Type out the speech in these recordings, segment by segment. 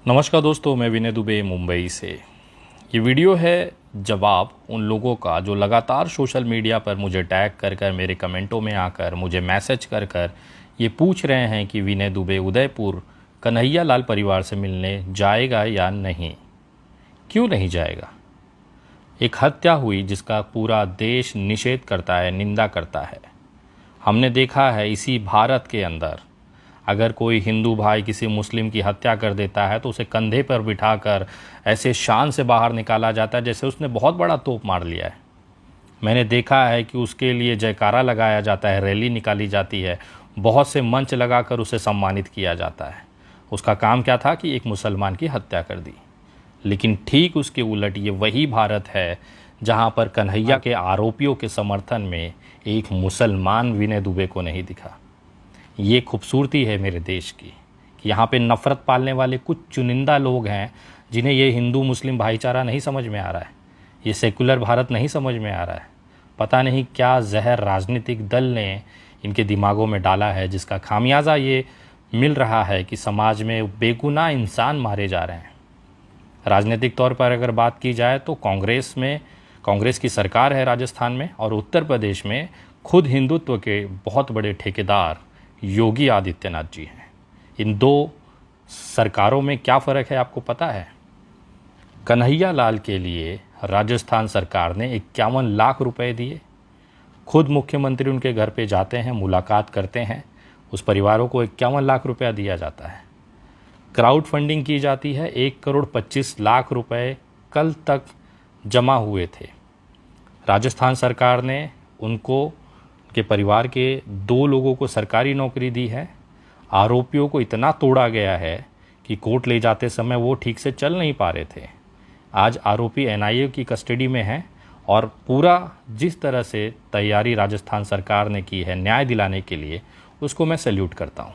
नमस्कार दोस्तों, मैं विनय दुबे मुंबई से। ये वीडियो है जवाब उन लोगों का जो लगातार सोशल मीडिया पर मुझे टैग कर कर, मेरे कमेंटों में आकर, मुझे मैसेज कर कर ये पूछ रहे हैं कि विनय दुबे उदयपुर कन्हैया लाल परिवार से मिलने जाएगा या नहीं। क्यों नहीं जाएगा? एक हत्या हुई जिसका पूरा देश निषेध करता है, निंदा करता है। हमने देखा है इसी भारत के अंदर अगर कोई हिंदू भाई किसी मुस्लिम की हत्या कर देता है तो उसे कंधे पर बिठाकर ऐसे शान से बाहर निकाला जाता है जैसे उसने बहुत बड़ा तोप मार लिया है। मैंने देखा है कि उसके लिए जयकारा लगाया जाता है, रैली निकाली जाती है, बहुत से मंच लगाकर उसे सम्मानित किया जाता है। उसका काम क्या था कि एक मुसलमान की हत्या कर दी। लेकिन ठीक उसके उलट ये वही भारत है जहाँ पर कन्हैया के आरोपियों के समर्थन में एक मुसलमान विनय दुबे को नहीं दिखा। ये खूबसूरती है मेरे देश की कि यहाँ पे नफ़रत पालने वाले कुछ चुनिंदा लोग हैं जिन्हें ये हिंदू मुस्लिम भाईचारा नहीं समझ में आ रहा है, ये सेकुलर भारत नहीं समझ में आ रहा है। पता नहीं क्या जहर राजनीतिक दल ने इनके दिमागों में डाला है जिसका खामियाजा ये मिल रहा है कि समाज में बेगुनाह इंसान मारे जा रहे हैं। राजनीतिक तौर पर अगर बात की जाए तो कांग्रेस की सरकार है राजस्थान में, और उत्तर प्रदेश में खुद हिंदुत्व के बहुत बड़े ठेकेदार योगी आदित्यनाथ जी हैं। इन दो सरकारों में क्या फ़र्क है आपको पता है? कन्हैया लाल के लिए राजस्थान सरकार ने 51 लाख रुपए दिए। खुद मुख्यमंत्री उनके घर पे जाते हैं, मुलाकात करते हैं, उस परिवारों को 51 लाख रुपया दिया जाता है। क्राउड फंडिंग की जाती है, 1,25,00,000 रुपए कल तक जमा हुए थे। राजस्थान सरकार ने उनको के परिवार के 2 लोगों को सरकारी नौकरी दी है। आरोपियों को इतना तोड़ा गया है कि कोर्ट ले जाते समय वो ठीक से चल नहीं पा रहे थे। आज आरोपी एनआईए की कस्टडी में हैं और पूरा जिस तरह से तैयारी राजस्थान सरकार ने की है न्याय दिलाने के लिए, उसको मैं सैल्यूट करता हूँ।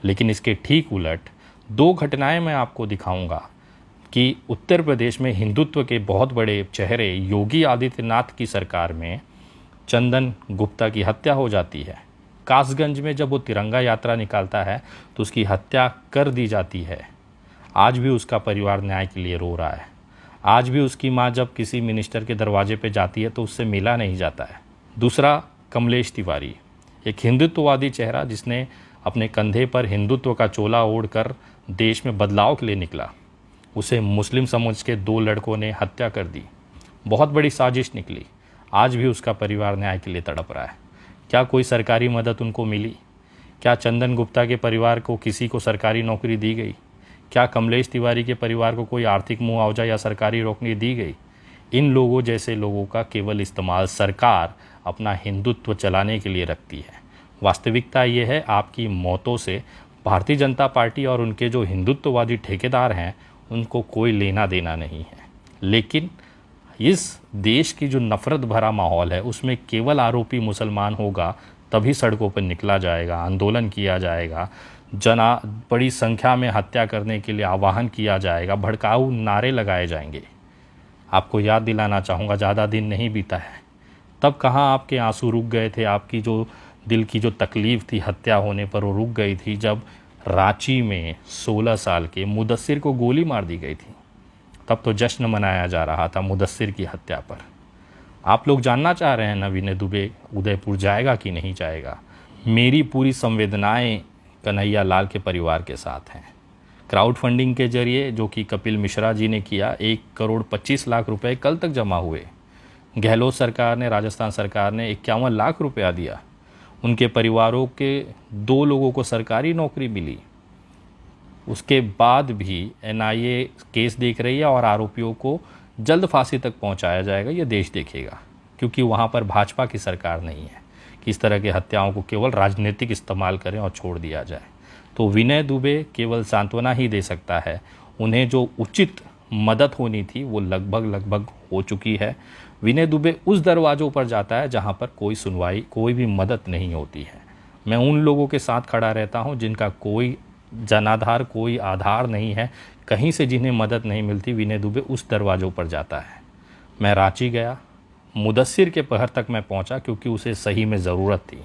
लेकिन इसके ठीक उलट 2 घटनाएं मैं आपको दिखाऊंगा कि उत्तर प्रदेश में हिंदुत्व के बहुत बड़े चेहरे योगी आदित्यनाथ की सरकार में चंदन गुप्ता की हत्या हो जाती है। कासगंज में जब वो तिरंगा यात्रा निकालता है तो उसकी हत्या कर दी जाती है। आज भी उसका परिवार न्याय के लिए रो रहा है। आज भी उसकी माँ जब किसी मिनिस्टर के दरवाजे पे जाती है तो उससे मिला नहीं जाता है। दूसरा, कमलेश तिवारी, एक हिंदुत्ववादी चेहरा जिसने अपने कंधे पर हिंदुत्व का चोला ओढ़कर देश में बदलाव के लिए निकला। उसे मुस्लिम समझ के 2 लड़कों ने हत्या कर दी। बहुत बड़ी साजिश निकली। आज भी उसका परिवार न्याय के लिए तड़प रहा है। क्या कोई सरकारी मदद उनको मिली? क्या चंदन गुप्ता के परिवार को किसी को सरकारी नौकरी दी गई? क्या कमलेश तिवारी के परिवार को कोई आर्थिक मुआवजा या सरकारी नौकरी दी गई? इन लोगों जैसे लोगों का केवल इस्तेमाल सरकार अपना हिंदुत्व चलाने के लिए रखती है। वास्तविकता ये है, आपकी मौतों से भारतीय जनता पार्टी और उनके जो हिंदुत्ववादी ठेकेदार हैं उनको कोई लेना देना नहीं है। लेकिन इस देश की जो नफ़रत भरा माहौल है उसमें केवल आरोपी मुसलमान होगा तभी सड़कों पर निकला जाएगा, आंदोलन किया जाएगा, बड़ी संख्या में हत्या करने के लिए आह्वान किया जाएगा, भड़काऊ नारे लगाए जाएंगे। आपको याद दिलाना चाहूँगा, ज़्यादा दिन नहीं बीता है तब कहाँ आपके आंसू रुक गए थे, आपकी जो दिल की जो तकलीफ़ थी हत्या होने पर वो रुक गई थी जब रांची में 16 साल के मुदस्सिर को गोली मार दी गई थी। तब तो जश्न मनाया जा रहा था मुदस्सिर की हत्या पर। आप लोग जानना चाह रहे हैं ना विनय दुबे उदयपुर जाएगा कि नहीं जाएगा। मेरी पूरी संवेदनाएं कन्हैया लाल के परिवार के साथ हैं। क्राउड फंडिंग के जरिए जो कि कपिल मिश्रा जी ने किया, 1,25,00,000 रुपए कल तक जमा हुए। गहलोत सरकार ने, राजस्थान सरकार ने 51 लाख रुपया दिया। उनके परिवारों के 2 लोगों को सरकारी नौकरी मिली। उसके बाद भी एनआईए केस देख रही है और आरोपियों को जल्द फांसी तक पहुंचाया जाएगा, ये देश देखेगा। क्योंकि वहाँ पर भाजपा की सरकार नहीं है कि इस तरह के हत्याओं को केवल राजनीतिक इस्तेमाल करें और छोड़ दिया जाए। तो विनय दुबे केवल सांत्वना ही दे सकता है। उन्हें जो उचित मदद होनी थी वो लगभग हो चुकी है। विनय दुबे उस दरवाज़ों पर जाता है जहाँ पर कोई सुनवाई, कोई भी मदद नहीं होती है। मैं उन लोगों के साथ खड़ा रहता हूँ जिनका कोई जनाधार, कोई आधार नहीं है, कहीं से जिन्हें मदद नहीं मिलती। विनय दुबे उस दरवाज़ों पर जाता है। मैं रांची गया, मुदस्सिर के पहर तक मैं पहुंचा क्योंकि उसे सही में ज़रूरत थी,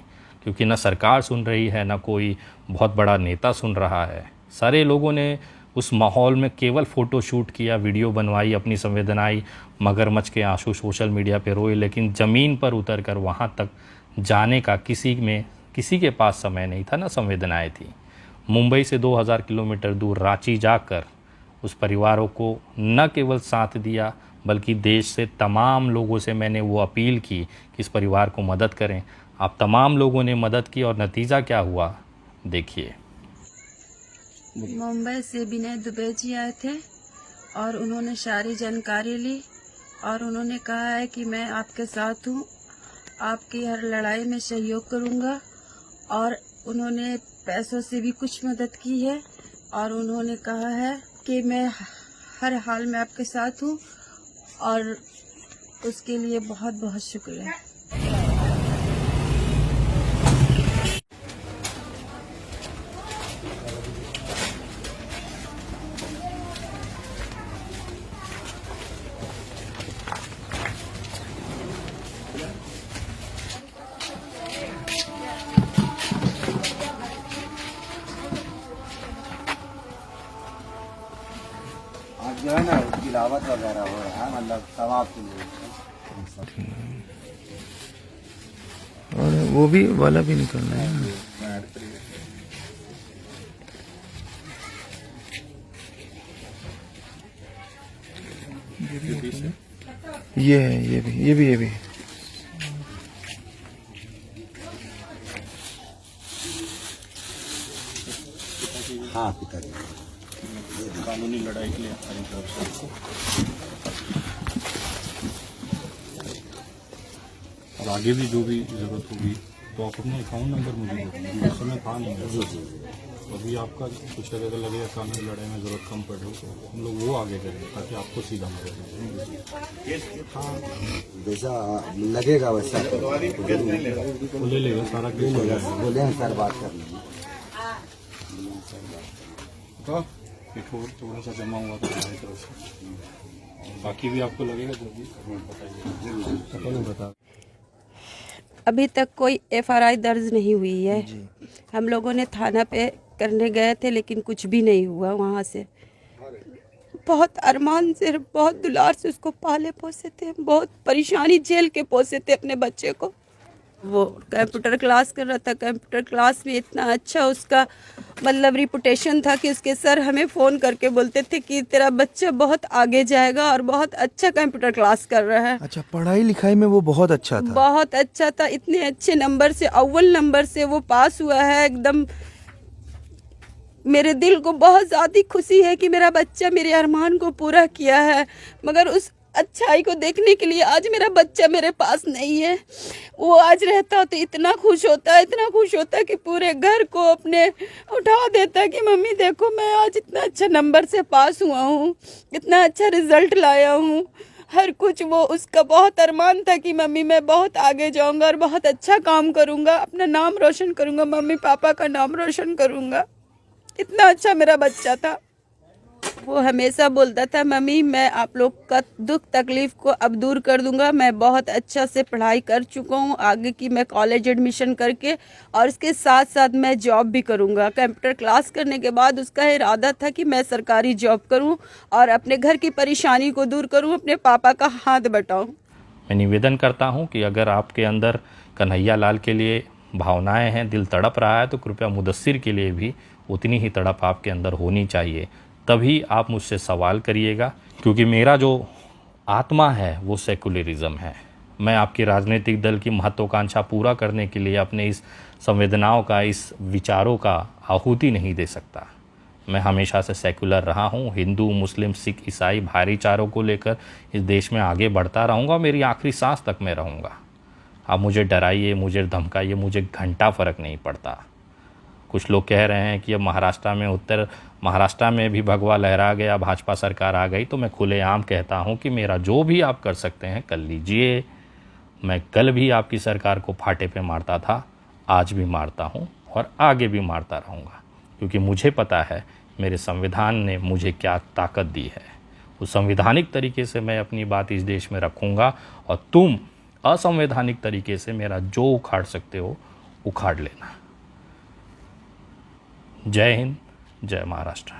क्योंकि न सरकार सुन रही है, न कोई बहुत बड़ा नेता सुन रहा है। सारे लोगों ने उस माहौल में केवल फ़ोटो शूट किया, वीडियो बनवाई, अपनी संवेदनाएं मगरमच्छ के आंसू सोशल मीडिया पे रोए, लेकिन ज़मीन पर उतर कर वहाँ तक जाने का किसी के पास समय नहीं था, ना संवेदनाएं थी। मुंबई से 2000 किलोमीटर दूर रांची जाकर उस परिवारों को न केवल साथ दिया, बल्कि देश से तमाम लोगों से मैंने वो अपील की कि इस परिवार को मदद करें। आप तमाम लोगों ने मदद की और नतीजा क्या हुआ देखिए। मुंबई से विनय दुबे जी आए थे और उन्होंने सारी जानकारी ली और उन्होंने कहा है कि मैं आपके साथ हूँ, आपकी हर लड़ाई में सहयोग करूँगा। और उन्होंने पैसों से भी कुछ मदद की है और उन्होंने कहा है कि मैं हर हाल में आपके साथ हूँ और उसके लिए बहुत बहुत शुक्रिया। आज जो है ना गिलावट वगैरह हो रहा है, मतलब समाप्त और वो भी वाला भी निकलना है। ये है, ये भी हाँ पिताजी कानूनी लड़ाई के लिए हमारी तरफ से आपको और आगे भी जो भी जरूरत होगी तो आप अपना अकाउंट नंबर मुझे दे देंगे। उस समय था नहीं है, अभी आपका कुछ अगर लगेगा कानूनी लड़ाई में जरूरत कम पड़ रही तो हम लोग वो आगे करेंगे ताकि आपको सीधा मदद। हाँ जैसा लगेगा वैसा वो ले लेगा सारा केस हो जाएगा। बोले सर बात कर लेंगे। एक और थोड़ा सा जमा हुआ था हमारी तरफ से, और बाकी भी आपको लगेगा जो भी बताइए। बता अभी तक कोई एफआरआई दर्ज नहीं हुई है। हम लोगों ने थाना पे करने गए थे लेकिन कुछ भी नहीं हुआ। वहाँ से बहुत अरमान से, बहुत दुलार से उसको पाले पोसे थे, बहुत परेशानी झेल के पोसे थे अपने बच्चे को। वो कंप्यूटर क्लास कर रहा था, कंप्यूटर क्लास में इतना अच्छा उसका मतलब रिपुटेशन था कि उसके सर हमें फ़ोन करके बोलते थे कि तेरा बच्चा बहुत आगे जाएगा और बहुत अच्छा कंप्यूटर क्लास कर रहा है। अच्छा, पढ़ाई लिखाई में वो बहुत अच्छा था। बहुत अच्छा था, इतने अच्छे नंबर से, अव्वल नंबर से वो पास हुआ है। एकदम मेरे दिल को बहुत ज़्यादा खुशी है कि मेरा बच्चा मेरे अरमान को पूरा किया है। मगर उस अच्छाई को देखने के लिए आज मेरा बच्चा मेरे पास नहीं है। वो आज रहता तो इतना खुश होता कि पूरे घर को अपने उठा देता कि मम्मी देखो मैं आज इतना अच्छा नंबर से पास हुआ हूँ, इतना अच्छा रिजल्ट लाया हूँ। हर कुछ वो उसका बहुत अरमान था कि मम्मी मैं बहुत आगे जाऊँगा और बहुत अच्छा काम करूँगा, अपना नाम रोशन करूँगा, मम्मी पापा का नाम रोशन करूँगा। इतना अच्छा मेरा बच्चा था। वो हमेशा बोलता था मम्मी मैं आप लोग का दुख तकलीफ को अब दूर कर दूंगा, मैं बहुत अच्छा से पढ़ाई कर चुका हूँ, आगे की मैं कॉलेज एडमिशन करके और इसके साथ साथ मैं जॉब भी करूँगा। कंप्यूटर क्लास करने के बाद उसका इरादा था कि मैं सरकारी जॉब करूँ और अपने घर की परेशानी को दूर करूँ, अपने पापा का हाथ बटाऊँ। मैं निवेदन करता हूं कि अगर आपके अंदर कन्हैया लाल के लिए भावनाएं हैं, दिल तड़प रहा है, तो कृपया मुदस्सिर के लिए भी उतनी ही तड़प आपके अंदर होनी चाहिए। तभी आप मुझसे सवाल करिएगा, क्योंकि मेरा जो आत्मा है वो सेकुलरिज्म है। मैं आपकी राजनीतिक दल की महत्वाकांक्षा पूरा करने के लिए अपने इस संवेदनाओं का, इस विचारों का आहुति नहीं दे सकता। मैं हमेशा से सेकुलर रहा हूँ। हिंदू, मुस्लिम, सिख, ईसाई भाईचारों को लेकर इस देश में आगे बढ़ता रहूँगा, मेरी आखिरी सांस तक मैं रहूँगा। आप मुझे डराइए, मुझे धमकाइए, मुझे घंटा फ़र्क नहीं पड़ता। कुछ लोग कह रहे हैं कि अब उत्तर महाराष्ट्र में भी भगवा लहरा गया, भाजपा सरकार आ गई, तो मैं खुलेआम कहता हूं कि मेरा जो भी आप कर सकते हैं कर लीजिए। मैं कल भी आपकी सरकार को फाटे पे मारता था, आज भी मारता हूं और आगे भी मारता रहूँगा, क्योंकि मुझे पता है मेरे संविधान ने मुझे क्या ताकत दी है। उस संविधानिक तरीके से मैं अपनी बात इस देश में रखूँगा और तुम असंवैधानिक तरीके से मेरा जो उखाड़ सकते हो उखाड़ लेना। जय हिंद, जय महाराष्ट्र।